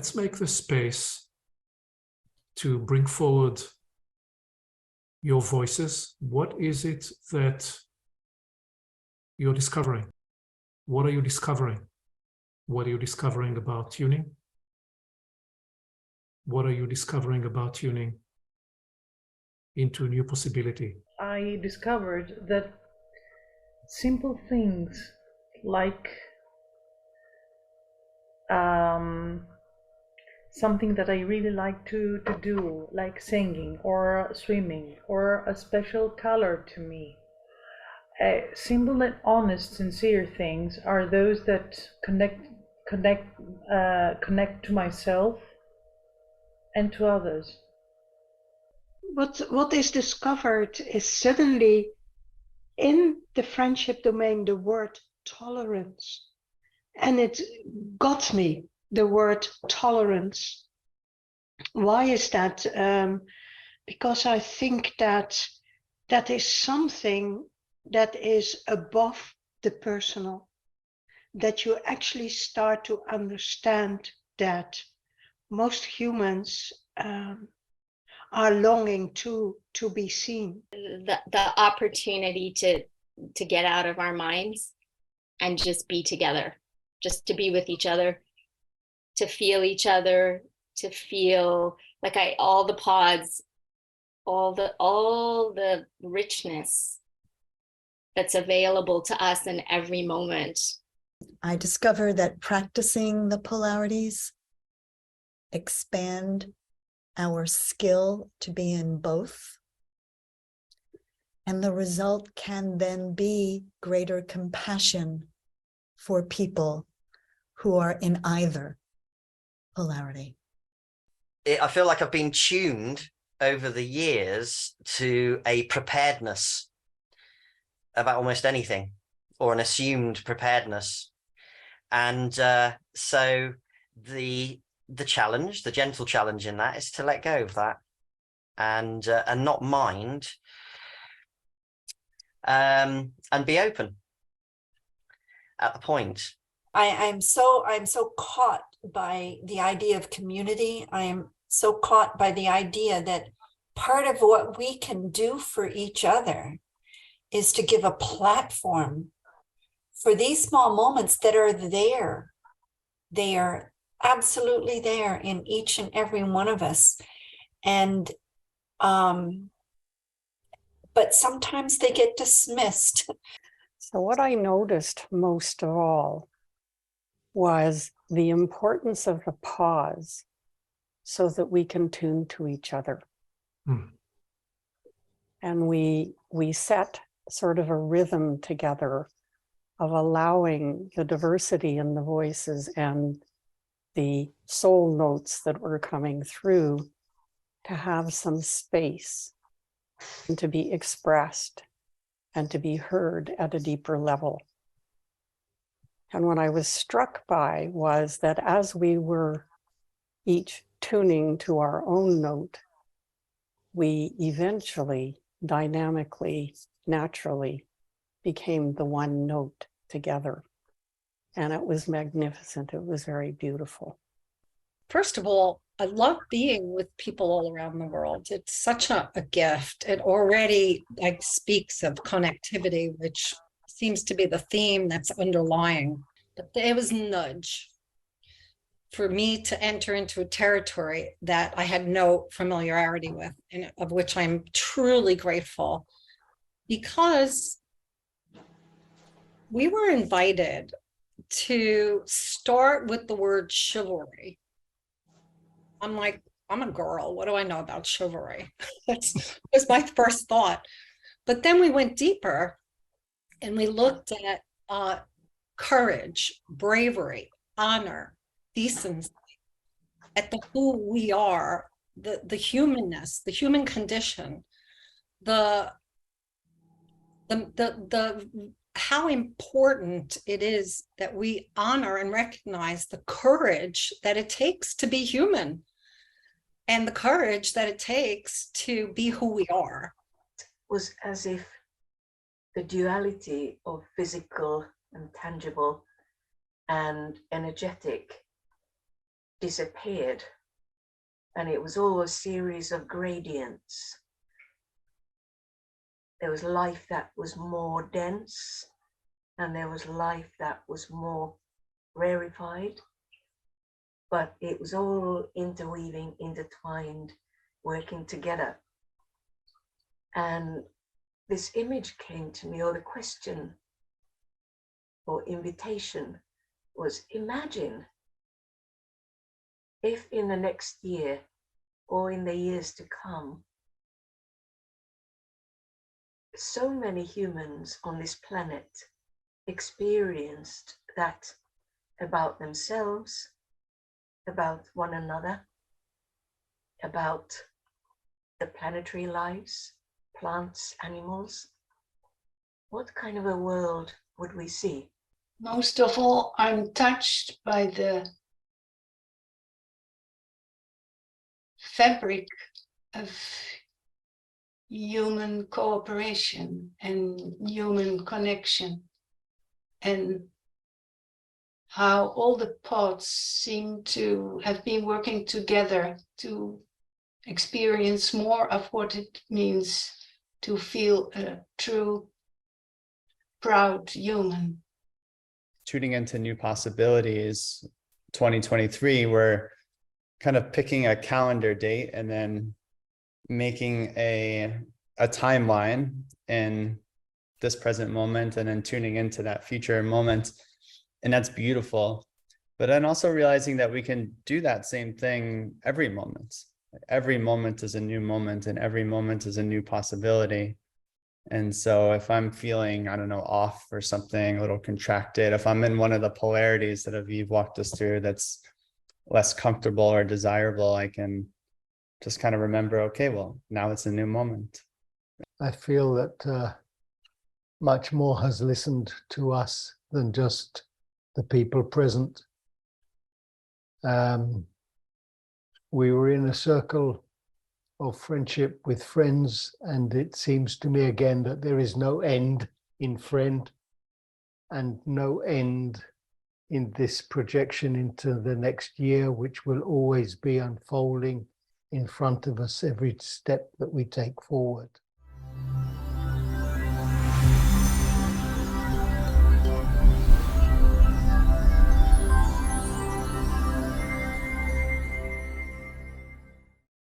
let's make the space to bring forward your voices. What is it that you're discovering? What are you discovering? What are you discovering about tuning? What are you discovering about tuning into a new possibility? I discovered that simple things like something that I really like to do, like singing or swimming or a special color to me. Simple and honest, sincere things are those that connect to myself and to others. What is discovered is suddenly in the friendship domain the word tolerance, and it got me, the word tolerance. Why is that? Because I think that is something that is above the personal, that you actually start to understand that most humans are longing to be seen. The opportunity to get out of our minds and just be together, just to be with each other, to feel each other, to feel like all the pods, all the richness that's available to us in every moment. I discovered that practicing the polarities expand our skill to be in both. And the result can then be greater compassion for people who are in either polarity. I feel like I've been tuned over the years to a preparedness about almost anything, or an assumed preparedness. And so the challenge, the gentle challenge in that, is to let go of that and not mind, and be open at the point. I'm so caught by the idea of community. I am so caught by the idea that part of what we can do for each other is to give a platform for these small moments that are there. They are absolutely there in each and every one of us. And but sometimes they get dismissed. So what I noticed most of all was the importance of the pause so that we can tune to each other. And we set sort of a rhythm together of allowing the diversity in the voices and the soul notes that were coming through to have some space and to be expressed and to be heard at a deeper level. And what I was struck by was that as we were each tuning to our own note, we eventually, dynamically, naturally became the one note together. And it was magnificent. It was very beautiful. First of all, I love being with people all around the world. It's such a gift. It already speaks of connectivity, which seems to be the theme that's underlying. But there was a nudge for me to enter into a territory that I had no familiarity with, and of which I'm truly grateful, because we were invited to start with the word chivalry. I'm like, I'm a girl. What do I know about chivalry? That was my first thought. But then we went deeper and we looked at courage, bravery, honor, decency, at the who we are, the humanness, the human condition, the how important it is that we honor and recognize the courage that it takes to be human and the courage that it takes to be who we are. It was as if the duality of physical and tangible and energetic disappeared. And it was all a series of gradients. There was life that was more dense, and there was life that was more rarefied. But it was all interweaving, intertwined, working together. And this image came to me, or the question or invitation was, imagine if in the next year or in the years to come, so many humans on this planet experienced that about themselves, about one another, about the planetary lives, plants, animals. What kind of a world would we see? Most of all, I'm touched by the fabric of human cooperation and human connection, and how all the parts seem to have been working together to experience more of what it means to feel a true, proud human. Tuning into new possibilities, 2023, we're kind of picking a calendar date and then making a timeline in this present moment, and then tuning into that future moment. And that's beautiful. But then also realizing that we can do that same thing every moment. Every moment is a new moment, and every moment is a new possibility. And so if I'm feeling, I don't know, off or something, a little contracted, if I'm in one of the polarities that Aviv walked us through that's less comfortable or desirable, I can just kind of remember, okay, well, now it's a new moment. I feel that much more has listened to us than just the people present. We were in a circle of friendship with friends, and it seems to me again that there is no end in friend and no end in this projection into the next year, which will always be unfolding in front of us every step that we take forward.